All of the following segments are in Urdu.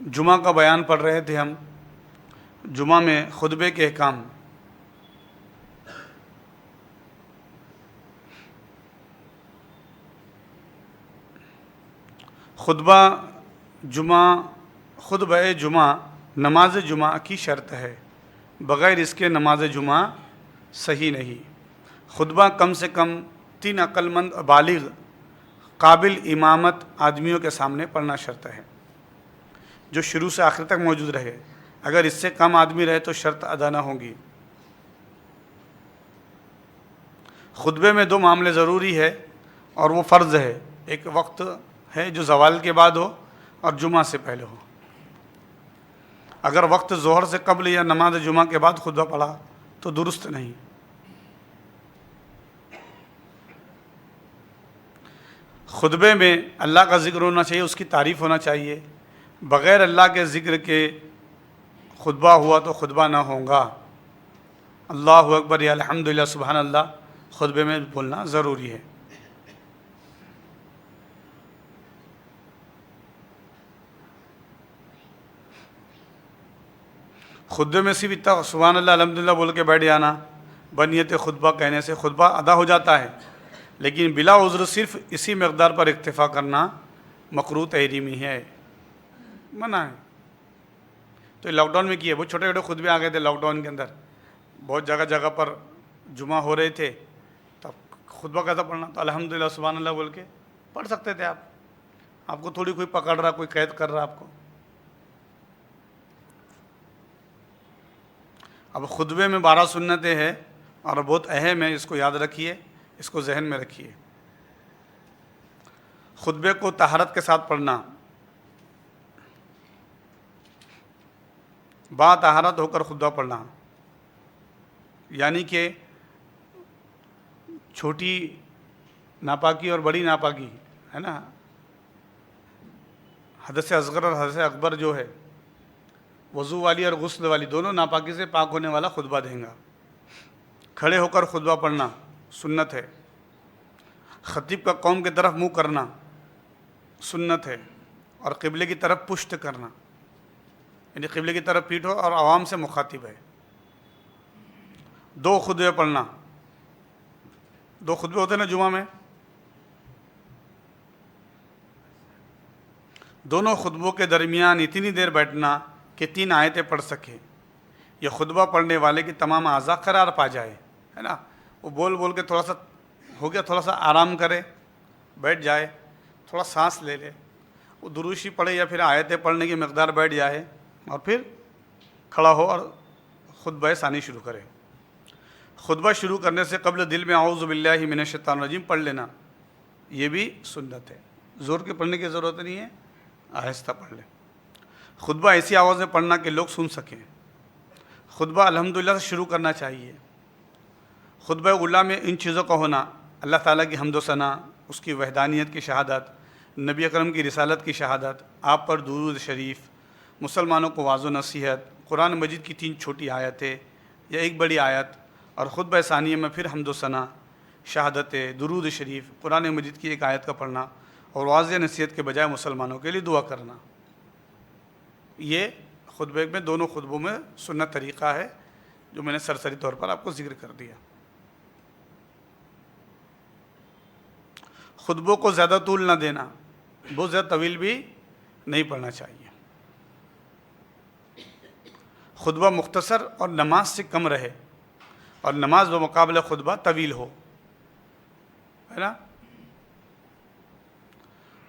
جمعہ کا بیان پڑھ رہے تھے ہم، جمعہ میں خطبے کے احکام۔ خطبہ جمعہ نماز جمعہ کی شرط ہے، بغیر اس کے نماز جمعہ صحیح نہیں۔ خطبہ کم سے کم 3 عقل مند بالغ قابل امامت آدمیوں کے سامنے پڑھنا شرط ہے، جو شروع سے آخر تک موجود رہے۔ اگر اس سے کم آدمی رہے تو شرط ادا نہ ہوگی۔ خطبے میں 2 معاملے ضروری ہے اور وہ فرض ہے۔ ایک وقت ہے جو زوال کے بعد ہو اور جمعہ سے پہلے ہو۔ اگر وقت ظہر سے قبل یا نماز جمعہ کے بعد خطبہ پڑھا تو درست نہیں۔ خطبے میں اللہ کا ذکر ہونا چاہیے، اس کی تعریف ہونا چاہیے۔ بغیر اللہ کے ذکر کے خطبہ ہوا تو خطبہ نہ ہوگا۔ اللہ اکبر یا الحمدللہ سبحان اللہ خطبے میں بولنا ضروری ہے۔ خطبے میں صرف اتنا سبحان اللہ الحمدللہ بول کے بیٹھ جانا بنیت خطبہ کہنے سے خطبہ ادا ہو جاتا ہے، لیکن بلا عذر صرف اسی مقدار پر اکتفا کرنا مکروہ تحریمی ہے، منع ہے۔ تو لاک ڈاؤن میں کیے، بہت چھوٹے چھوٹے خطبے آ گئے تھے لاک ڈاؤن کے اندر، بہت جگہ جگہ پر جمعہ ہو رہے تھے، تب خطبہ کیسا پڑھنا؟ تو الحمدللہ سبحان اللہ بول کے پڑھ سکتے تھے آپ کو تھوڑی کوئی پکڑ رہا، کوئی قید کر رہا آپ کو۔ اب خطبے میں 12 سنتیں ہیں اور بہت اہم ہے، اس کو یاد رکھیے، اس کو ذہن میں رکھیے۔ خطبے کو طہارت کے ساتھ پڑھنا، با طہارت ہو کر خطبہ پڑھنا، یعنی کہ چھوٹی ناپاکی اور بڑی ناپاکی ہے نا، حدث اصغر اور حدث اکبر جو ہے، وضو والی اور غسل والی دونوں ناپاکی سے پاک ہونے والا خطبہ دیں گا۔ کھڑے ہو کر خطبہ پڑھنا سنت ہے۔ خطیب کا قوم کی طرف منہ کرنا سنت ہے، اور قبلے کی طرف پشت کرنا، یعنی قبلے کی طرف پیٹھ ہو اور عوام سے مخاطب ہے۔ 2 خطبے پڑھنا، 2 خطبے ہوتے ہیں نا جمعہ میں، دونوں خطبوں کے درمیان اتنی دیر بیٹھنا کہ 3 آیتیں پڑھ سکے، یہ خطبہ پڑھنے والے کی تمام اعضاء قرار پا جائے، ہے نا۔ وہ بول بول کے تھوڑا سا ہو گیا، تھوڑا سا آرام کرے، بیٹھ جائے، تھوڑا سانس لے لے، وہ دروشی پڑھے یا پھر آیتیں پڑھنے کی مقدار بیٹھ جائے، اور پھر کھڑا ہو اور خطبہ ثانی شروع کرے۔ خطبہ شروع کرنے سے قبل دل میں اعوذ باللہ من الشیطان الرجیم پڑھ لینا، یہ بھی سنت ہے، زور کے پڑھنے کی ضرورت نہیں ہے، آہستہ پڑھ لیں۔ خطبہ ایسی آواز میں پڑھنا کہ لوگ سن سکیں۔ خطبہ الحمدللہ سے شروع کرنا چاہیے۔ خطبہ اولیٰ میں ان چیزوں کا ہونا: اللہ تعالیٰ کی حمد و ثنا، اس کی وحدانیت کی شہادت، نبی اکرم کی رسالت کی شہادت، آپ پر درود شریف، مسلمانوں کو واضح و نصیحت، قرآن مجید کی 3 چھوٹی آیتیں یا 1 بڑی آیت، اور خطبہ ثانیہ میں پھر حمد و ثنا، شہادت، درود شریف، قرآن مجید کی 1 آیت کا پڑھنا، اور واضح نصیحت کے بجائے مسلمانوں کے لیے دعا کرنا۔ یہ خطبے میں دونوں خطبوں میں سنت طریقہ ہے جو میں نے سرسری طور پر آپ کو ذکر کر دیا۔ خطبوں کو زیادہ طول نہ دینا، بہت زیادہ طویل بھی نہیں پڑھنا چاہیے۔ خطبہ مختصر اور نماز سے کم رہے، اور نماز بمقابلہ خطبہ طویل ہو، ہے نا۔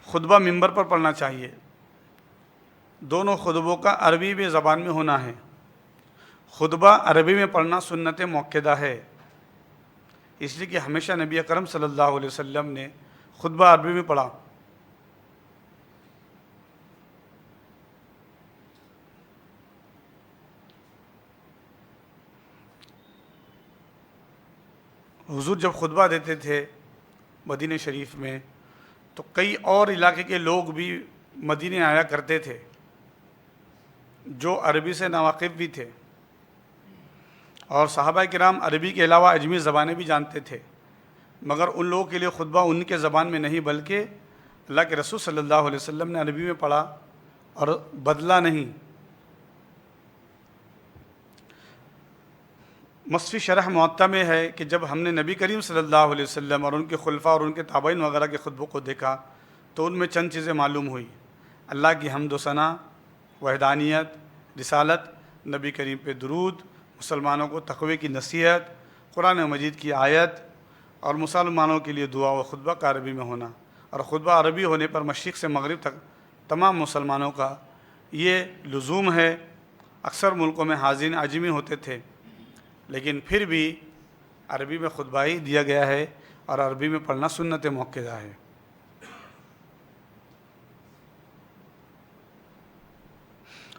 خطبہ منبر پر پڑھنا چاہیے۔ دونوں خطبوں کا عربی میں زبان میں ہونا ہے۔ خطبہ عربی میں پڑھنا سنت مؤکدہ ہے، اس لیے کہ ہمیشہ نبی اکرم صلی اللہ علیہ وسلم نے خطبہ عربی میں پڑھا۔ حضور جب خطبہ دیتے تھے مدینہ شریف میں تو کئی اور علاقے کے لوگ بھی مدینہ آیا کرتے تھے جو عربی سے ناواقف بھی تھے، اور صحابہ کرام عربی کے علاوہ اجمی زبانیں بھی جانتے تھے، مگر ان لوگوں کے لیے خطبہ ان کے زبان میں نہیں بلکہ اللہ کے رسول صلی اللہ علیہ وسلم نے عربی میں پڑھا اور بدلہ نہیں۔ مصفی شرح معطا میں ہے کہ جب ہم نے نبی کریم صلی اللہ علیہ وسلم اور ان کے خلفاء اور ان کے تابعین وغیرہ کے خطبوں کو دیکھا تو ان میں چند چیزیں معلوم ہوئی۔ اللہ کی حمد و ثنا، وحدانیت، رسالت، نبی کریم پہ درود، مسلمانوں کو تقوی کی نصیحت، قرآن مجید کی آیت، اور مسلمانوں کے لیے دعا و خطبہ کا عربی میں ہونا۔ اور خطبہ عربی ہونے پر مشرق سے مغرب تک تمام مسلمانوں کا یہ لزوم ہے۔ اکثر ملکوں میں حاضرین عجمی ہوتے تھے، لیکن پھر بھی عربی میں خطبہ ہی دیا گیا ہے، اور عربی میں پڑھنا سنت موقدہ ہے۔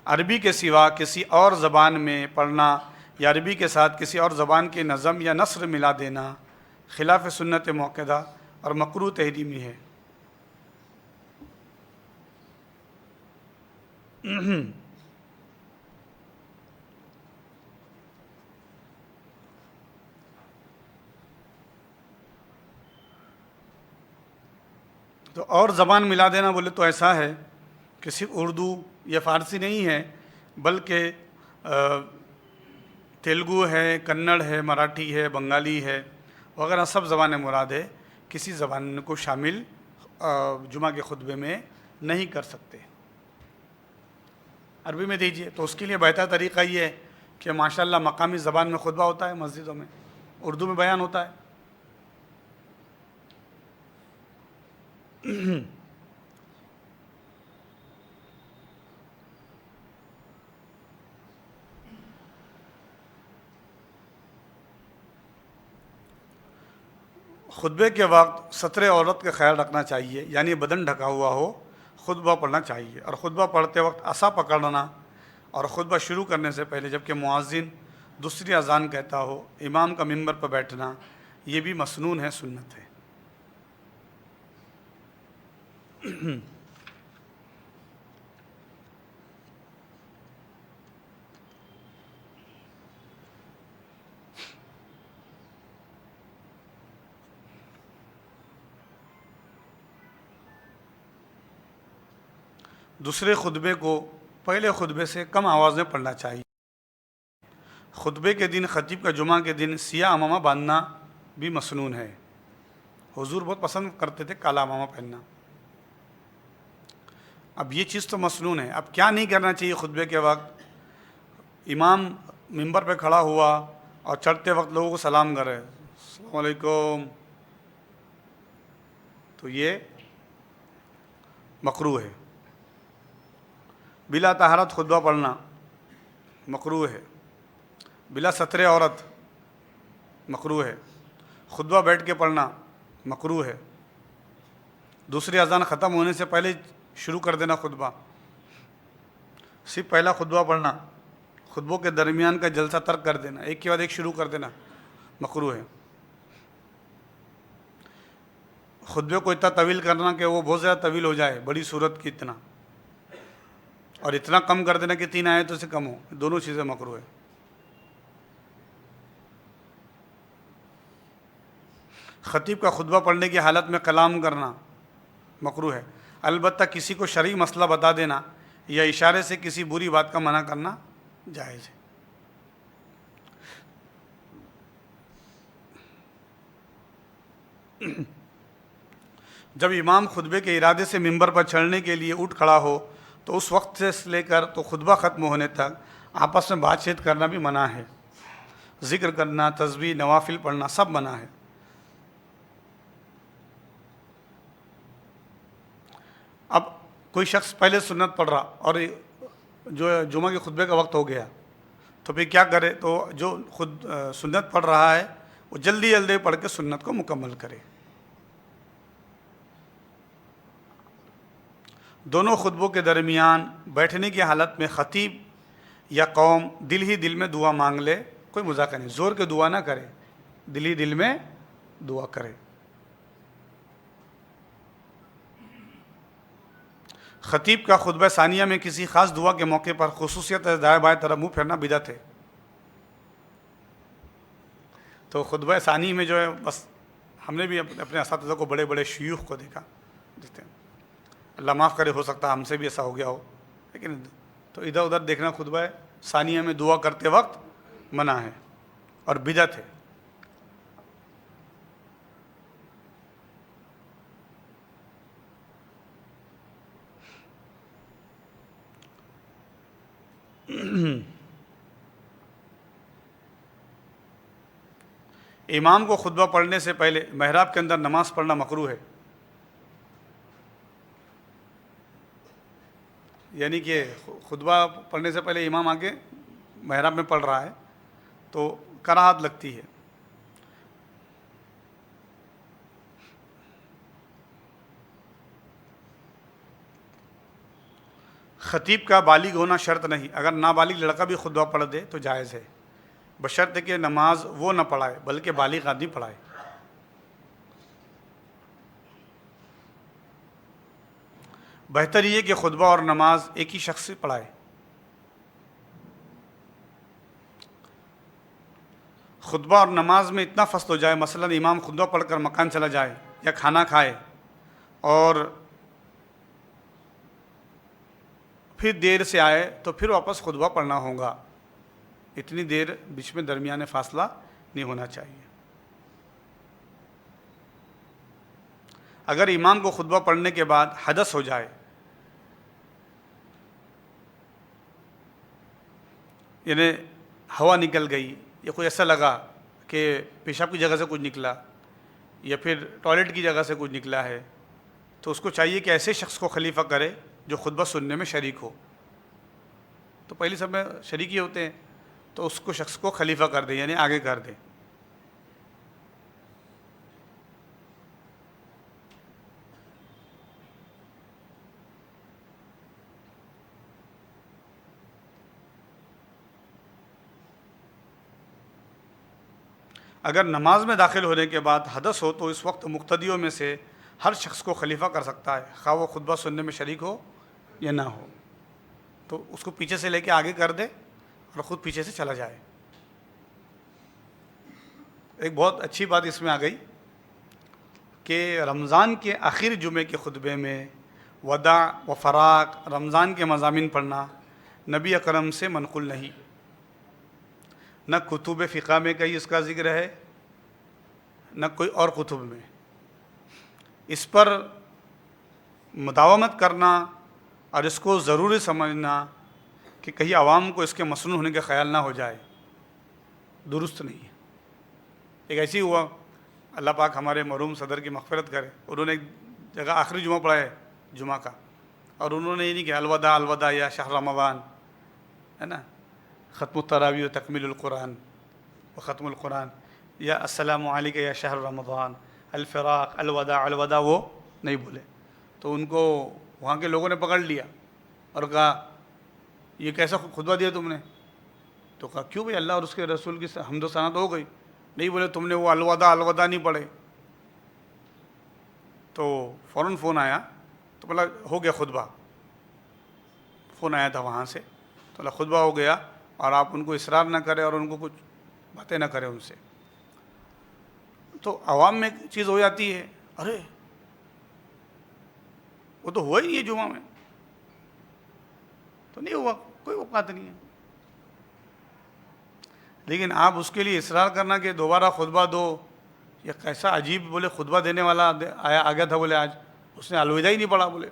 عربی کے سوا کسی اور زبان میں پڑھنا یا عربی کے ساتھ کسی اور زبان کے نظم یا نثر ملا دینا خلاف سنت موقدہ اور مکروہ تحریمی ہے۔ تو اور زبان ملا دینا بولے تو ایسا ہے کہ صرف اردو یا فارسی نہیں ہے، بلکہ تیلگو ہے، کنڑ ہے، مراٹھی ہے، بنگالی ہے وغیرہ سب زبانیں مراد ہے۔ کسی زبان کو شامل جمعہ کے خطبے میں نہیں کر سکتے۔ عربی میں دیجیے تو اس کے لیے بہتر طریقہ یہ ہے کہ ماشاءاللہ مقامی زبان میں خطبہ ہوتا ہے مسجدوں میں، اردو میں بیان ہوتا ہے۔ خطبے کے وقت ستر عورت کا خیال رکھنا چاہیے، یعنی بدن ڈھکا ہوا ہو، خطبہ پڑھنا چاہیے۔ اور خطبہ پڑھتے وقت عصا پکڑنا اور خطبہ شروع کرنے سے پہلے جبکہ مؤذن دوسری اذان کہتا ہو امام کا ممبر پر بیٹھنا، یہ بھی مسنون ہے، سنت ہے۔ دوسرے خطبے کو پہلے خطبے سے کم آواز میں پڑھنا چاہیے۔ خطبے کے دن خطیب کا جمعہ کے دن سیاہ امامہ باندھنا بھی مسنون ہے۔ حضور بہت پسند کرتے تھے کالا امامہ پہننا۔ اب یہ چیز تو مسنون ہے۔ اب کیا نہیں کرنا چاہیے خطبے کے وقت؟ امام ممبر پہ کھڑا ہوا اور چڑھتے وقت لوگوں کو سلام کرے، السلام علیکم، تو یہ مکروہ ہے۔ بلا طہارت خطبہ پڑھنا مکروہ ہے۔ بلا ستر عورت مکروہ ہے۔ خطبہ بیٹھ کے پڑھنا مکروہ ہے۔ دوسری اذان ختم ہونے سے پہلے شروع کر دینا خطبہ، صرف پہلا خطبہ پڑھنا، خطبوں کے درمیان کا جلسہ ترک کر دینا، ایک کے بعد ایک شروع کر دینا مکروہ ہے۔ خطبے کو اتنا طویل کرنا کہ وہ بہت زیادہ طویل ہو جائے، بڑی صورت کی اتنا، اور اتنا کم کر دینا کہ 3 آیتوں سے کم ہو، دونوں چیزیں مکروہ ہے۔ خطیب کا خطبہ پڑھنے کی حالت میں کلام کرنا مکروہ ہے، البتہ کسی کو شرعی مسئلہ بتا دینا یا اشارے سے کسی بری بات کا منع کرنا جائز ہے۔ جب امام خطبے کے ارادے سے ممبر پر چڑھنے کے لیے اٹھ کھڑا ہو تو اس وقت سے لے کر تو خطبہ ختم ہونے تک آپس میں بات چیت کرنا بھی منع ہے۔ ذکر کرنا، تسبیح، نوافل پڑھنا سب منع ہے۔ اب کوئی شخص پہلے سنت پڑھ رہا اور جو جمعہ کے خطبے کا وقت ہو گیا تو پھر کیا کرے؟ تو جو خود سنت پڑھ رہا ہے وہ جلدی جلدی پڑھ کے سنت کو مکمل کرے۔ دونوں خطبوں کے درمیان بیٹھنے کی حالت میں خطیب یا قوم دل ہی دل میں دعا مانگ لے، کوئی مذاکرہ نہیں، زور کے دعا نہ کرے، دل ہی دل میں دعا کرے۔ خطیب کا خطبہ ثانیہ میں کسی خاص دعا کے موقع پر خصوصیت دائیں بائیں طرف منہ پھیرنا بدعت ہے۔ تو خطبہ ثانی میں جو ہے بس ہم نے بھی اپنے اساتذہ کو، بڑے بڑے شیوخ کو دیکھا، دیکھتے ہیں، اللہ معاف کرے، ہو سکتا ہے ہم سے بھی ایسا ہو گیا ہو، لیکن تو ادھر ادھر دیکھنا خطبہ ثانیہ میں دعا کرتے وقت منع ہے اور بدعت ہے. امام کو خطبہ پڑھنے سے پہلے محراب کے اندر نماز پڑھنا مکروہ ہے. یعنی کہ خطبہ پڑھنے سے پہلے امام آگے محراب میں پڑھ رہا ہے تو کراہت لگتی ہے. خطیب کا بالغ ہونا شرط نہیں، اگر نابالغ لڑکا بھی خطبہ پڑھ دے تو جائز ہے، بشرط کہ نماز وہ نہ پڑھائے بلکہ بالغ آدمی پڑھائے. بہتر یہ کہ خطبہ اور نماز ایک ہی شخص سے پڑھائے. خطبہ اور نماز میں اتنا فصل ہو جائے، مثلا امام خطبہ پڑھ کر مکان چلا جائے یا کھانا کھائے اور پھر دیر سے آئے تو پھر واپس خطبہ پڑھنا ہوگا. اتنی دیر بیچ میں درمیان فاصلہ نہیں ہونا چاہیے. اگر امام کو خطبہ پڑھنے کے بعد حدث ہو جائے، یعنی ہوا نکل گئی یا کوئی ایسا لگا کہ پیشاب کی جگہ سے کچھ نکلا یا پھر ٹوائلٹ کی جگہ سے کچھ نکلا ہے، تو اس کو چاہیے کہ ایسے شخص کو خلیفہ کرے جو خطبہ سننے میں شریک ہو. تو پہلی سب میں شریک ہی ہوتے ہیں، تو اس کو شخص کو خلیفہ کر دے، یعنی آگے کر دے. اگر نماز میں داخل ہونے کے بعد حدث ہو تو اس وقت مقتدیوں میں سے ہر شخص کو خلیفہ کر سکتا ہے، خواہ وہ خطبہ سننے میں شریک ہو یا نہ ہو. تو اس کو پیچھے سے لے کے آگے کر دے اور خود پیچھے سے چلا جائے. ایک بہت اچھی بات اس میں آ گئی کہ رمضان کے آخر جمعے کے خطبے میں وداع و فراق، رمضان کے مضامین پڑھنا نبی اکرم سے منقول نہیں. نہ کتب فقہ میں کہیں اس کا ذکر ہے، نہ کوئی اور کتب میں. اس پر مداومت کرنا اور اس کو ضروری سمجھنا کہ کہیں عوام کو اس کے مسنون ہونے کا خیال نہ ہو جائے، درست نہیں ہے. ایک ایسی ہوا، اللہ پاک ہمارے مرحوم صدر کی مغفرت کرے، انہوں نے ایک جگہ آخری جمعہ پڑھا ہے جمعہ کا، اور انہوں نے یہ نہیں کہ الوداع الوداع یا شہر رمضان، ہے نا، ختم التراویح و تکمیل القرآن و ختم القرآن، یا السلام علیکم یا شہر رمضان، الفراق الوداع الوداع، وہ نہیں بولے. تو ان کو وہاں کے لوگوں نے پکڑ لیا اور کہا یہ کیسا خطبہ دیا تم نے؟ تو کہا کیوں بھائی، اللہ اور اس کے رسول کی حمد و ثنا تو ہو گئی. نہیں بولے تم نے وہ الوداع الوداع نہیں پڑھے. تو فوراً فون آیا، تو بولا ہو گیا خطبہ. فون آیا تھا وہاں سے، تو بولا خطبہ ہو گیا، اور آپ ان کو اصرار نہ کریں اور ان کو کچھ باتیں نہ کریں ان سے. تو عوام میں ایک چیز ہو جاتی ہے، ارے وہ تو ہوا ہی نہیں ہے جمعہ میں، تو نہیں ہوا، کوئی اوقات نہیں ہے. لیکن آپ اس کے لیے اصرار کرنا کہ دوبارہ خطبہ دو، یا کیسا عجیب، بولے خطبہ دینے والا آ گیا تھا، بولے آج اس نے الوداع ہی نہیں پڑھا بولے.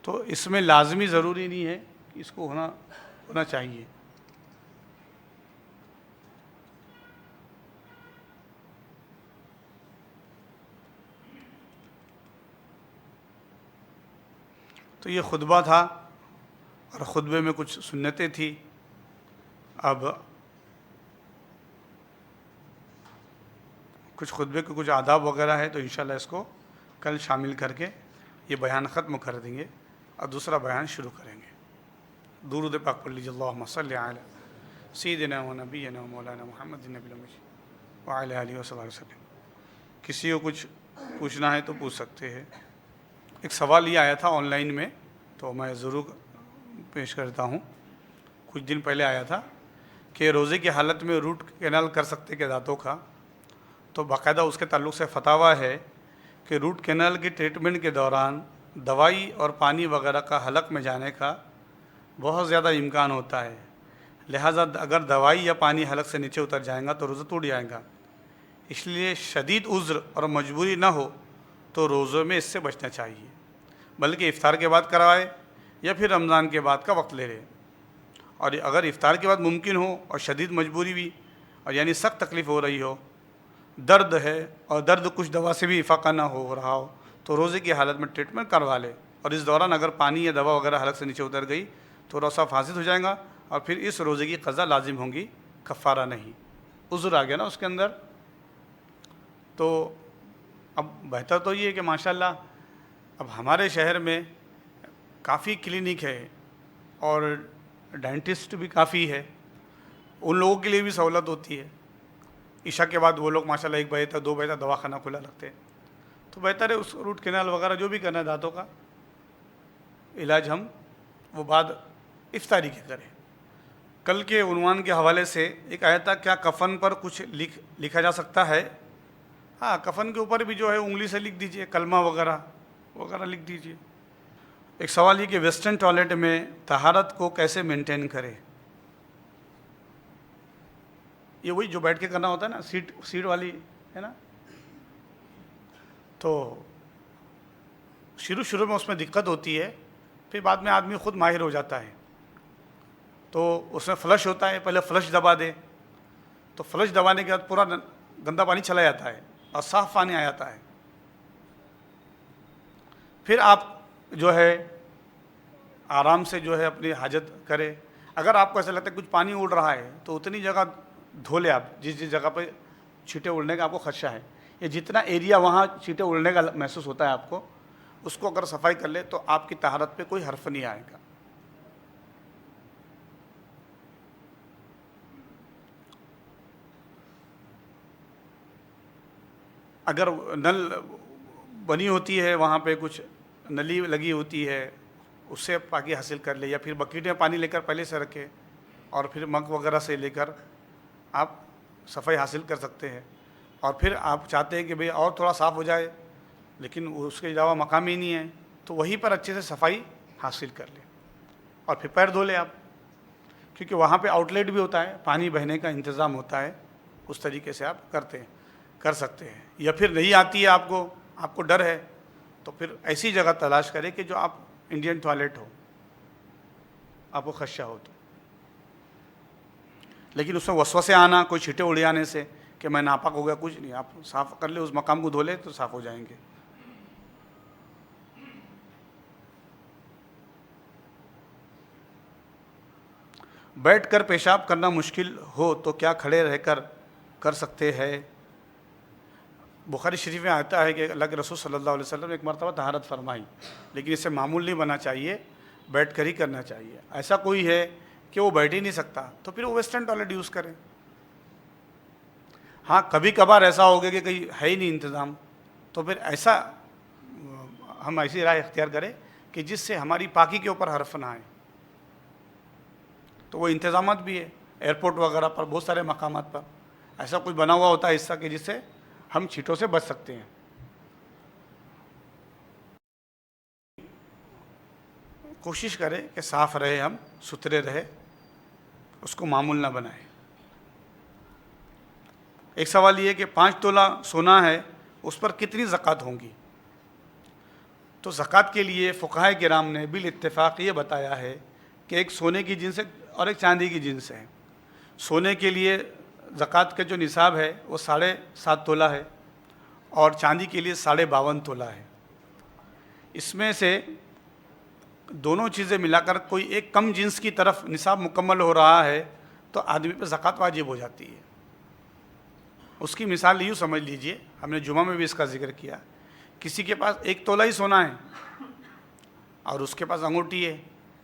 تو اس میں لازمی ضروری نہیں ہے کہ اس کو ہونا چاہیے. تو یہ خطبہ تھا، اور خطبے میں کچھ سنتیں تھیں. اب کچھ خطبے کے کچھ آداب وغیرہ ہے، تو انشاءاللہ اس کو کل شامل کر کے یہ بیان ختم کر دیں گے اور دوسرا بیان شروع کریں گے. درود پاک پڑھ لیجیے، اللہم صلی علی سیدنا و نبینا و مولانا محمد النبی الامی وعلی آلہ وصحبہ وسلم. کسی کو کچھ پوچھنا ہے تو پوچھ سکتے ہیں. ایک سوال یہ آیا تھا آن لائن میں، تو میں ضرور پیش کرتا ہوں. کچھ دن پہلے آیا تھا کہ روزے کی حالت میں روٹ کینال کر سکتے کہ دانتوں کا؟ تو باقاعدہ اس کے تعلق سے فتاویٰ ہے کہ روٹ کینال کی ٹریٹمنٹ کے دوران دوائی اور پانی وغیرہ کا حلق میں جانے کا بہت زیادہ امکان ہوتا ہے، لہٰذا اگر دوائی یا پانی حلق سے نیچے اتر جائیں گا تو روزہ ٹوٹ جائے گا۔ اس لیے شدید عذر اور مجبوری نہ ہو تو روزوں میں اس سے بچنا چاہیے، بلکہ افطار کے بعد کروائے یا پھر رمضان کے بعد کا وقت لے لے۔ اور اگر افطار کے بعد ممکن ہو اور شدید مجبوری بھی، اور یعنی سخت تکلیف ہو رہی ہو، درد ہے اور درد کچھ دوا سے بھی افاقہ نہ ہو رہا ہو، تو روزے کی حالت میں ٹریٹمنٹ کروا لے، اور اس دوران اگر پانی یا دوا وغیرہ حلق سے نیچے اتر گئی تو روزہ فاسد ہو جائے گا، اور پھر اس روزے کی قضا لازم ہوں گی، کفارہ نہیں۔ عذر آ گیا نا اس کے اندر۔ تو اب بہتر تو یہ ہے کہ ماشاءاللہ اب ہمارے شہر میں کافی کلینک ہے اور ڈینٹسٹ بھی کافی ہے، ان لوگوں کے لیے بھی سہولت ہوتی ہے۔ عشاء کے بعد وہ لوگ ماشاءاللہ 1 بجے تک 2 بجے تک دواخانہ کھلا رکھتے ہیں، تو بہتر ہے اس روٹ کینال وغیرہ جو بھی کرنا ہے دانتوں کا علاج ہم وہ بعد افطاری کے کریں۔ کل کے عنوان کے حوالے سے ایک آیا تھا، کیا کفن پر کچھ لکھا جا سکتا ہے؟ ہاں، کفن کے اوپر بھی جو ہے انگلی سے لکھ دیجئے، کلمہ وغیرہ لکھ دیجئے۔ ایک سوال یہ کہ ویسٹرن ٹوائلٹ میں طہارت کو کیسے مینٹین کرے؟ یہ وہی جو بیٹھ کے کرنا ہوتا ہے نا، سیٹ والی ہے نا، تو شروع میں اس میں دقت ہوتی ہے، پھر بعد میں آدمی خود ماہر ہو جاتا ہے۔ تو اس میں فلش ہوتا ہے، پہلے فلش دبا دے، تو فلش دبانے کے بعد پورا گندا پانی چلا جاتا ہے اور صاف پانی آ جاتا ہے۔ پھر آپ جو ہے آرام سے جو ہے اپنی حاجت کرے۔ اگر آپ کو ایسا لگتا ہے کچھ پانی اڑ رہا ہے تو اتنی جگہ دھو لے، آپ جس جگہ پہ چھینٹے اڑنے کا آپ کو خدشہ ہے، یا جتنا ایریا وہاں چھینٹے اڑنے کا محسوس ہوتا ہے آپ کو، اس کو اگر صفائی کر لے تو آپ کی طہارت پہ کوئی حرف نہیں آئے گا۔ اگر نل بنی ہوتی ہے، وہاں پہ کچھ نلی لگی ہوتی ہے، اس سے پاکی حاصل کر لے، یا پھر بکیٹ میں پانی لے کر پہلے سے رکھے اور پھر مگ وغیرہ سے لے کر آپ صفائی حاصل کر سکتے ہیں۔ اور پھر آپ چاہتے ہیں کہ بھئی اور تھوڑا صاف ہو جائے لیکن اس کے علاوہ مقام ہی نہیں ہے، تو وہیں پر اچھے سے صفائی حاصل کر لیں اور پھر پیر دھو لیں آپ، کیونکہ وہاں پہ آؤٹ لیٹ بھی ہوتا ہے، پانی بہنے کا انتظام ہوتا ہے، اس طریقے سے آپ کر سکتے ہیں۔ یا پھر نہیں آتی ہے آپ کو ڈر ہے، تو پھر ایسی جگہ تلاش کریں کہ جو آپ انڈین ٹوائلٹ ہو، آپ کو خدشہ ہو تو۔ لیکن اس میں وسوسے آنا، کوئی چھینٹے اڑ جانے سے کہ میں ناپاک ہو گیا، کچھ نہیں، آپ صاف کر لیں، اس مقام کو دھو لیں تو صاف ہو جائیں گے۔ بیٹھ کر پیشاب کرنا مشکل ہو تو کیا کھڑے رہ کر سکتے ہیں؟ بخاری شریف میں آتا ہے کہ اللہ کے رسول صلی اللہ علیہ وسلم نے ایک مرتبہ طہارت فرمائی، لیکن اسے معمول نہیں بننا چاہیے، بیٹھ کر ہی کرنا چاہیے۔ ایسا کوئی ہے کہ وہ بیٹھ ہی نہیں سکتا تو پھر وہ ویسٹرن ٹوائلٹ یوز کریں۔ ہاں، کبھی کبھار ایسا ہوگا کہ کہیں ہے ہی نہیں انتظام، تو پھر ہم ایسی رائے اختیار کریں کہ جس سے ہماری پاکی کے اوپر حرف نہ آئے۔ تو وہ انتظامات بھی ہے، ایئرپورٹ وغیرہ پر بہت سارے مقامات پر ایسا کچھ بنا ہوا ہوتا ہے حصہ کہ جس سے ہم چھینٹوں سے بچ سکتے ہیں۔ کوشش کریں کہ صاف رہے، ہم ستھرے رہے، اس کو معمول نہ بنائیں۔ ایک سوال یہ کہ 5 تولہ سونا ہے، اس پر کتنی زکوٰۃ ہوں گی؟ تو زکوٰۃ کے لیے فقہائے کرام نے بالاتفاق یہ بتایا ہے کہ ایک سونے کی جنس ہے اور ایک چاندی کی جنس ہے۔ سونے کے لیے زکوٰۃ کا جو نصاب ہے وہ 7.5 تولہ ہے، اور چاندی کے لیے 52.5 تولہ ہے۔ اس میں سے دونوں چیزیں ملا کر کوئی ایک کم جنس کی طرف نصاب مکمل ہو رہا ہے تو آدمی پہ زکوٰۃ واجب ہو جاتی ہے۔ اس کی مثال یوں سمجھ لیجئے، ہم نے جمعہ میں بھی اس کا ذکر کیا، کسی کے پاس 1 تولہ ہی سونا ہے اور اس کے پاس انگوٹھی ہے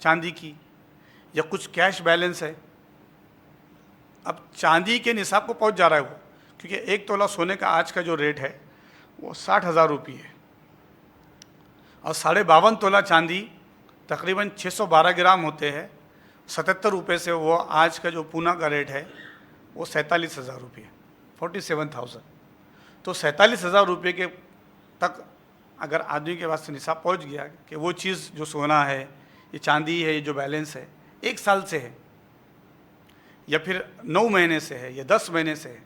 چاندی کی، یا کچھ کیش بیلنس ہے، اب چاندی کے نصاب کو پہنچ جا رہا ہے وہ، کیونکہ 1 تولہ سونے کا آج کا جو ریٹ ہے وہ 60,000 روپے ہے، اور 52.5 تولہ چاندی تقریباً 612 گرام ہوتے ہیں، 77 روپے سے وہ آج کا جو پونا کا ریٹ ہے وہ 47,000 روپے ہے، 47,000۔ تو 47,000 روپے کے تک اگر آدمی کے پاس سے نصاب پہنچ گیا کہ وہ چیز جو سونا ہے، یہ چاندی ہے، یہ جو بیلنس ہے 1 سال سے ہے یا پھر 9 مہینے سے ہے یا 10 مہینے سے ہے،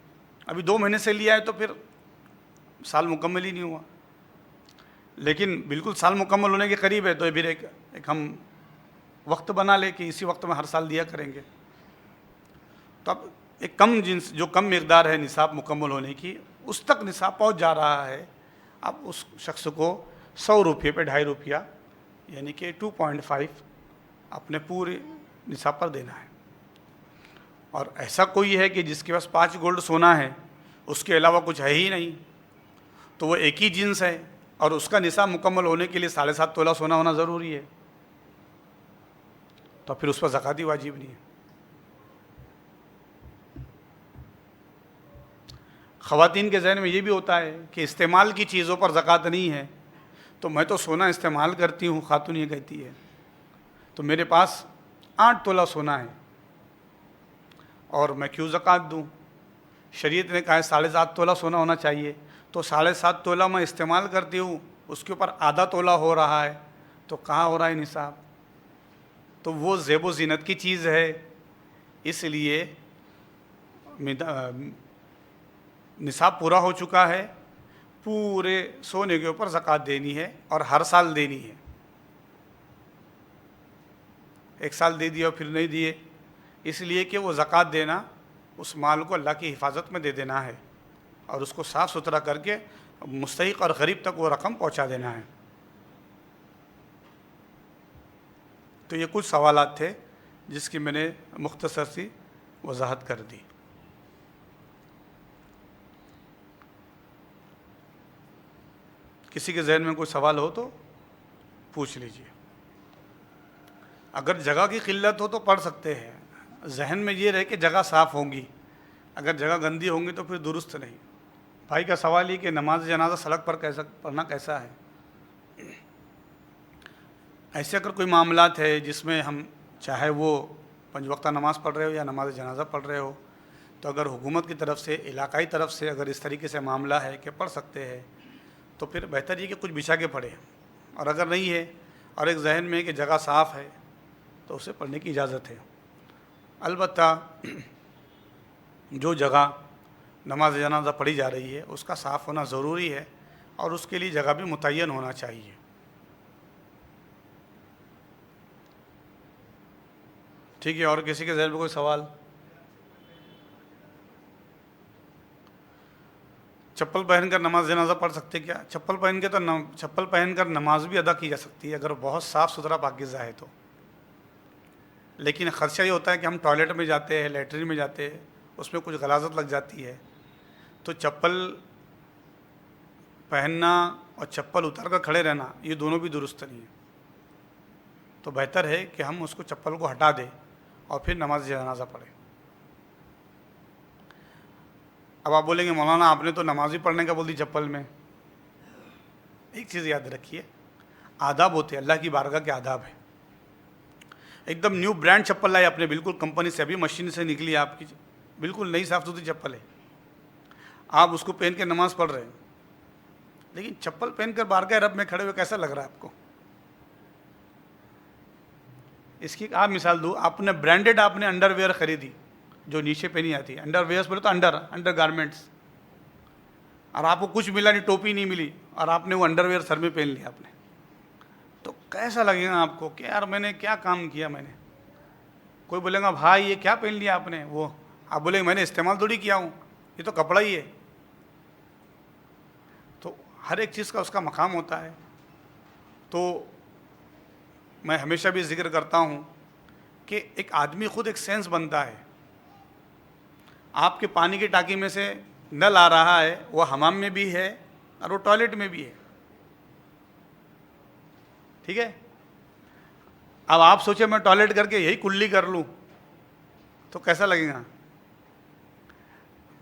ابھی 2 مہینے سے لیا ہے تو پھر سال مکمل ہی نہیں ہوا، لیکن بالکل سال مکمل ہونے کے قریب ہے تو پھر ایک ہم وقت بنا لے کہ اسی وقت میں ہر سال دیا کریں گے. تو اب ایک کم جنس جو کم مقدار ہے نصاب مکمل ہونے کی، اس تک نصاب پہنچ جا رہا ہے، اب اس شخص کو 100 روپے پہ 2.5 روپیہ یعنی کہ 2.5 اپنے پورے نصاب پر دینا ہے. اور ایسا کوئی ہے کہ جس کے پاس 5 گولڈ سونا ہے، اس کے علاوہ کچھ ہے ہی نہیں، تو وہ ایک ہی جنس ہے اور اس کا نصاب مکمل ہونے کے لیے 7.5 تولہ سونا ہونا ضروری ہے، تو پھر اس پر زکوٰۃ ہی واجب نہیں ہے. خواتین کے ذہن میں یہ بھی ہوتا ہے کہ استعمال کی چیزوں پر زکوٰۃ نہیں ہے، تو میں تو سونا استعمال کرتی ہوں. خاتون یہ کہتی ہے تو میرے پاس 8 تولہ سونا ہے اور میں کیوں زکوٰۃ دوں؟ شریعت نے کہا ہے 7.5 تولہ سونا ہونا چاہیے، تو 7.5 تولہ میں استعمال کرتی ہوں، اس کے اوپر آدھا تولہ ہو رہا ہے، تو کہاں ہو رہا ہے نصاب؟ تو وہ زیب و زینت کی چیز ہے، اس لیے نصاب پورا ہو چکا ہے، پورے سونے کے اوپر زکوٰۃ دینی ہے اور ہر سال دینی ہے. 1 سال دے دیا اور پھر نہیں دیے، اس لیے کہ وہ زکوٰۃ دینا اس مال کو اللہ کی حفاظت میں دے دینا ہے اور اس کو صاف ستھرا کر کے مستحق اور غریب تک وہ رقم پہنچا دینا ہے. تو یہ کچھ سوالات تھے جس کی میں نے مختصر سی وضاحت کر دی. کسی کے ذہن میں کوئی سوال ہو تو پوچھ لیجئے. اگر جگہ کی قلت ہو تو پڑھ سکتے ہیں، ذہن میں یہ رہے کہ جگہ صاف ہوگی، اگر جگہ گندی ہوں گی تو پھر درست نہیں. بھائی کا سوال یہ کہ نماز جنازہ سڑک پر پڑھنا کیسا ہے؟ ایسے اگر کوئی معاملات ہے جس میں ہم چاہے وہ 5 وقتہ نماز پڑھ رہے ہو یا نماز جنازہ پڑھ رہے ہو، تو اگر حکومت کی طرف سے، علاقائی طرف سے اگر اس طریقے سے معاملہ ہے کہ پڑھ سکتے ہیں تو پھر بہتر یہ کہ کچھ بچھا کے پڑھے، اور اگر نہیں ہے اور ایک ذہن میں کہ جگہ صاف ہے تو اسے پڑھنے کی اجازت ہے. البتہ جو جگہ نماز جنازہ پڑھی جا رہی ہے اس کا صاف ہونا ضروری ہے اور اس کے لیے جگہ بھی متعین ہونا چاہیے. ٹھیک ہے، اور کسی کے ذہن میں کوئی سوال؟ چپل پہن کر نماز جنازہ پڑھ سکتے کیا؟ چپل پہن کر نماز بھی ادا کی جا سکتی ہے اگر بہت صاف ستھرا پاکیزہ ہے تو، لیکن خدشہ یہ ہوتا ہے کہ ہم ٹوائلٹ میں جاتے ہیں، لیٹرین میں جاتے ہیں، اس میں کچھ غلاظت لگ جاتی ہے، تو چپل پہننا اور چپل اتار کر کھڑے رہنا یہ دونوں بھی درست نہیں ہے. تو بہتر ہے کہ ہم اس کو چپل کو ہٹا دیں اور پھر نماز جنازہ پڑھیں. اب آپ بولیں گے مولانا آپ نے تو نماز ہی پڑھنے کا بول دی چپل میں. ایک چیز یاد رکھیے، آداب ہوتے ہیں، اللہ کی بارگاہ کے آداب ہیں. ایک دم نیو برانڈ چپل لائے اپنے، بالکل کمپنی سے ابھی مشین سے نکلی ہے آپ کی، بالکل نئی صاف ستھری چپل ہے، آپ اس کو پہن کے نماز پڑھ رہے ہیں، لیکن چپل پہن کر بارگاہ رب میں کھڑے ہوئے کیسا لگ رہا ہے آپ کو؟ اس کی آپ مثال دوں، آپ نے برانڈیڈ آپ نے انڈر ویئر خریدی جو نیچے پہنی آتی ہے، انڈر ویئرس بولے تو انڈر گارمنٹس، اور آپ کو کچھ ملا نہیں، ٹوپی نہیں ملی، اور آپ نے وہ انڈر ویئر سر میں پہن لیا آپ نے، تو کیسا لگے گا آپ کو کہ یار میں نے کیا کام کیا میں نے؟ کوئی بولے گا بھائی یہ کیا پہن لیا آپ نے، وہ آپ بولیں گے میں نے استعمال تھوڑی کیا ہوں، یہ تو کپڑا ہی ہے. تو ہر ایک چیز کا اس کا مقام ہوتا ہے. تو میں ہمیشہ بھی ذکر کرتا ہوں کہ ایک آدمی خود ایک سینس بنتا ہے. آپ کے پانی کی ٹانکی میں سے نل آ رہا ہے، وہ حمام میں بھی ہے اور وہ ٹوائلٹ میں بھی ہے، ٹھیک ہے؟ اب آپ سوچیں میں ٹوائلٹ کر کے یہی کلی کر لوں تو کیسا لگے گا؟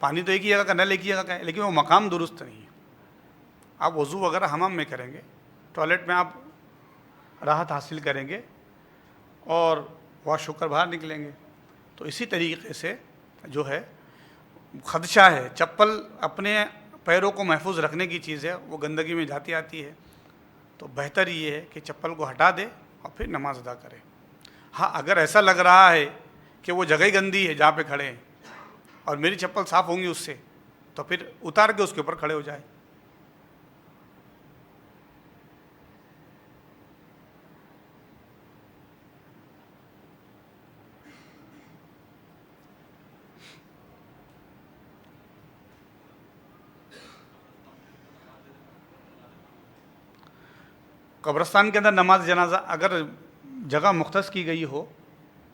پانی تو ایک ہی جگہ کا، نل ایک ہی جگہ کا ہے، لیکن وہ مقام درست نہیں ہے. آپ وضو وغیرہ حمام میں کریں گے، ٹوائلٹ میں آپ راحت حاصل کریں گے اور واش ہو کر باہر نکلیں گے. تو اسی طریقے سے جو ہے خدشہ ہے، چپل اپنے پیروں کو محفوظ رکھنے کی چیز ہے، وہ گندگی میں جاتی آتی ہے، تو بہتر یہ ہے کہ چپل کو ہٹا دے اور پھر نماز ادا کرے۔ ہاں اگر ایسا لگ رہا ہے کہ وہ جگہ ہی گندی ہے جہاں پہ کھڑے ہیں اور میری چپل صاف ہوں گی اس سے، تو پھر اتار کے اس کے اوپر کھڑے ہو جائے۔ قبرستان کے اندر نماز جنازہ اگر جگہ مختص کی گئی ہو،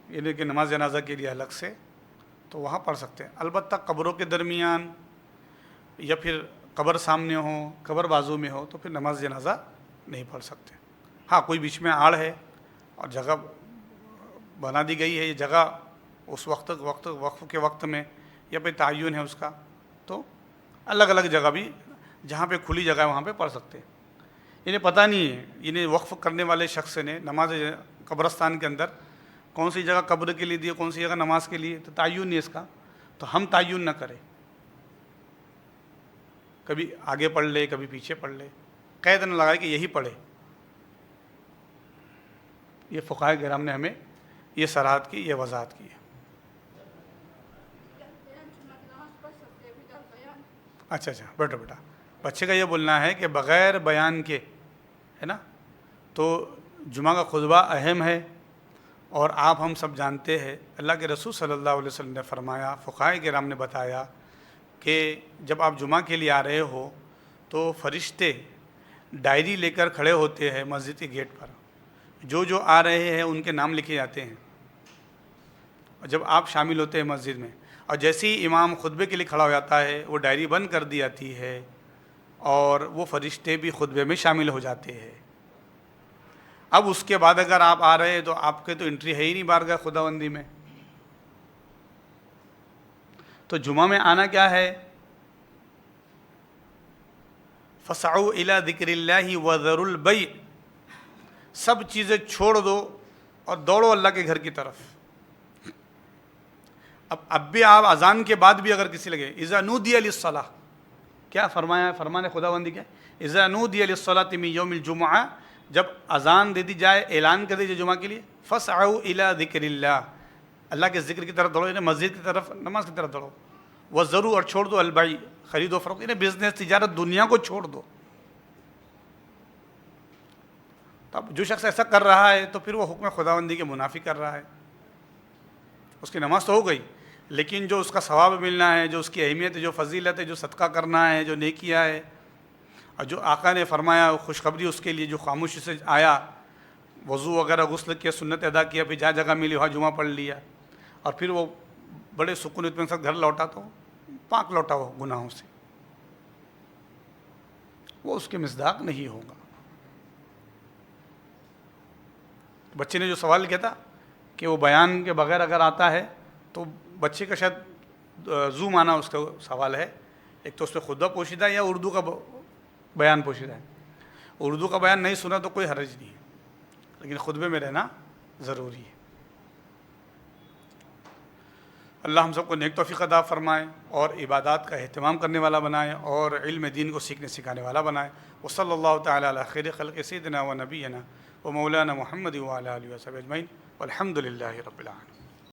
یعنی کہ نماز جنازہ کے لیے الگ سے، تو وہاں پڑھ سکتے ہیں۔ البتہ قبروں کے درمیان یا پھر قبر سامنے ہو، قبر بازو میں ہو، تو پھر نماز جنازہ نہیں پڑھ سکتے۔ ہاں کوئی بیچ میں آڑ ہے اور جگہ بنا دی گئی ہے، یہ جگہ اس وقف کے وقت میں یا پھر تعین ہے اس کا، تو الگ الگ جگہ بھی جہاں پہ کھلی جگہ ہے وہاں پہ پڑھ سکتے ہیں۔ انہیں پتہ نہیں ہے، انہیں وقف کرنے والے شخص نے نماز قبرستان کے اندر کون سی جگہ قبر کے لیے دی، کون سی جگہ نماز کے لیے، تو تعین نہیں اس کا، تو ہم تعین نہ کریں، کبھی آگے پڑھ لے کبھی پیچھے پڑھ لے، قید نہ لگائے کہ یہی پڑھے۔ یہ فقہائے کرام نے ہمیں یہ صراحت کی، یہ وضاحت کی ہے۔ اچھا بیٹا بچے کا یہ بولنا ہے کہ بغیر بیان کے، ہے نا، تو جمعہ کا خطبہ اہم ہے، اور آپ ہم سب جانتے ہیں اللہ کے رسول صلی اللہ علیہ وسلم نے فرمایا، فقہائے کرام نے بتایا کہ جب آپ جمعہ کے لیے آ رہے ہو تو فرشتے ڈائری لے کر کھڑے ہوتے ہیں مسجد کے گیٹ پر، جو آ رہے ہیں ان کے نام لکھے جاتے ہیں، اور جب آپ شامل ہوتے ہیں مسجد میں، اور جیسے ہی امام خطبے کے لیے کھڑا ہو جاتا ہے وہ ڈائری بند کر دی جاتی ہے اور وہ فرشتے بھی خطبے میں شامل ہو جاتے ہیں۔ اب اس کے بعد اگر آپ آ رہے ہیں تو آپ کے تو انٹری ہے ہی نہیں بارگاہ خداوندی میں، تو جمعہ میں آنا کیا ہے؟ فَسَعُوا إِلَى ذِكْرِ اللَّهِ وَذَرُوا الْبَيْعَ، سب چیزیں چھوڑ دو اور دوڑو اللہ کے گھر کی طرف۔ اب بھی آپ اذان کے بعد بھی اگر کسی لگے اذا نودی للصلاۃ، کیا فرمایا ہے؟ فرمان خداوندی کیا؟ اذا نودی للصلاۃ من یوم الجمعہ، جب اذان دے دی جائے، اعلان کر دی جائے جمعہ کے لیے، فسعوا الی ذکر اللہ، اللہ کے ذکر کی طرف دوڑو، یعنی مسجد کی طرف، نماز کی طرف دوڑو۔ وذروا، اور چھوڑ دو البیع، خرید و فروخت، یعنی بزنس، تجارت، دنیا کو چھوڑ دو۔ اب جو شخص ایسا کر رہا ہے تو پھر وہ حکم خداوندی کے منافی کر رہا ہے، اس کی نماز تو ہو گئی، لیکن جو اس کا ثواب ملنا ہے، جو اس کی اہمیت ہے، جو فضیلت ہے، جو صدقہ کرنا ہے، جو نیکیاں ہے، اور جو آقا نے فرمایا خوشخبری اس کے لیے، جو خاموشی سے آیا، وضو وغیرہ غسل کیا، سنت ادا کیا، پھر جہاں جگہ ملی وہاں جمعہ پڑھ لیا، اور پھر وہ بڑے سکون اطمینان سے گھر لوٹا، تو پاک لوٹا ہو گناہوں سے، وہ اس کے مصداق نہیں ہوگا۔ بچے نے جو سوال کیا تھا کہ وہ بیان کے بغیر اگر آتا ہے، تو بچے کا شاید زو معنی اس کا سوال ہے، ایک تو اس پہ خطبہ پوشیدہ ہے یا اردو کا بیان پوشیدہ ہے۔ اردو کا بیان نہیں سنا تو کوئی حرج نہیں ہے، لیکن خطبے میں رہنا ضروری ہے۔ اللہ ہم سب کو نیک توفیق عطا فرمائے اور عبادات کا اہتمام کرنے والا بنائے اور علم دین کو سیکھنے سکھانے والا بنائے۔ وصلی اللہ تعالی علی خیر خلق سیدنا و نبینا و مولانا محمد وعلی آلہ وصحبہ اجمعین والحمد للہ رب العالمین۔